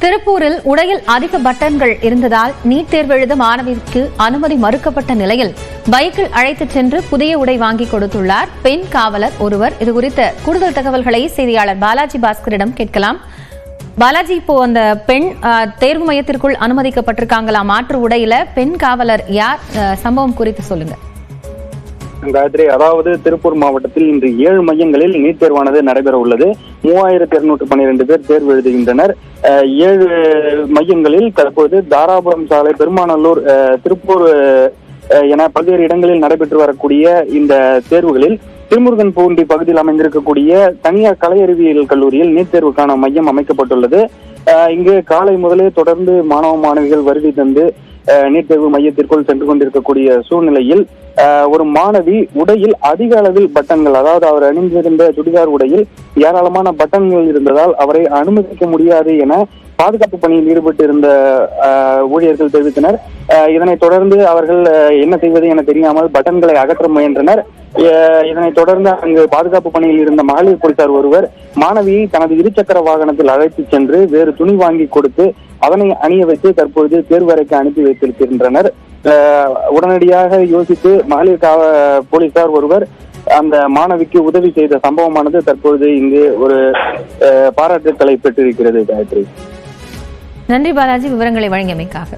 திருப்பூரில் உடையில் அதிக பட்டன்கள் இருந்ததால் நீட் தேர்வு எழுத மாணவிக்கு அனுமதி மறுக்கப்பட்ட நிலையில் பைக்கில் அழைத்துச் சென்று புதிய உடை வாங்கி கொடுத்துள்ளார் பெண் காவலர் ஒருவர். இதுகுறித்த கூடுதல் தகவல்களை செய்தியாளர் பாலாஜி பாஸ்கரிடம் கேட்கலாம். பாலாஜி, இப்போ அந்த பெண் தேர்வு மையத்திற்குள் அனுமதிக்கப்பட்டிருக்காங்களா மாற்று உடையில? பெண் காவலர் யார்? சம்பவம் குறித்து சொல்லுங்க. காயத்ரி, அதாவது திருப்பூர் மாவட்டத்தில் இன்று 7 மையங்களில் நீட் தேர்வானது நடைபெற உள்ளது. 3212 பேர் தேர்வு எழுதுகின்றனர். 7 மையங்களில் தற்போது தாராபுரம் சாலை, பெருமாநல்லூர், திருப்பூர் என பல்வேறு இடங்களில் நடைபெற்று வரக்கூடிய இந்த தேர்வுகளில் திருமுருகன் பூண்டி பகுதியில் அமைந்திருக்கக்கூடிய தனியார் கலை அறிவியல் கல்லூரியில் நீட் தேர்வுக்கான மையம் அமைக்கப்பட்டுள்ளது. இங்கு காலை முதலே தொடர்ந்து மாணவ மாணவிகள் வருகை தந்து நீட் தேர்வு மையத்திற்குள் சென்று கொண்டிருக்கக்கூடிய சூழ்நிலையில் ஒரு மாணவி உடையில் அதிக அளவில் பட்டன்கள், அதாவது அவர் அணிந்திருந்த சுடிதார் உடையில் ஏராளமான பட்டன்கள் இருந்ததால் அவரை அனுமதிக்க முடியாது என பாதுகாப்பு பணியில் ஈடுபட்டு இருந்த ஊழியர்கள் தெரிவித்தனர். இதனைத் தொடர்ந்து அவர்கள் என்ன செய்வது என தெரியாமல் பட்டன்களை அகற்ற முயன்றனர். இதனைத் தொடர்ந்து அங்கு பாதுகாப்பு பணியில் இருந்த மகளிர் போலீசார் ஒருவர் மாணவியை தனது இருசக்கர வாகனத்தில் அழைத்து சென்று வேறு துணி வாங்கி கொடுத்து அதனை அணிய வைத்து தற்பொழுது தேர்வறைக்கு அனுப்பி வைத்திருக்கின்றனர். உடனடியாக யோசித்து மகளிர் போலீசார் ஒருவர் அந்த மாணவிக்கு உதவி செய்த சம்பவமானது தற்பொழுது இங்கு ஒரு பாராட்டுக்களை பெற்றிருக்கிறது. காயத்ரி, நன்றி பாலாஜி, விவரங்களை வழங்கியமைக்காக.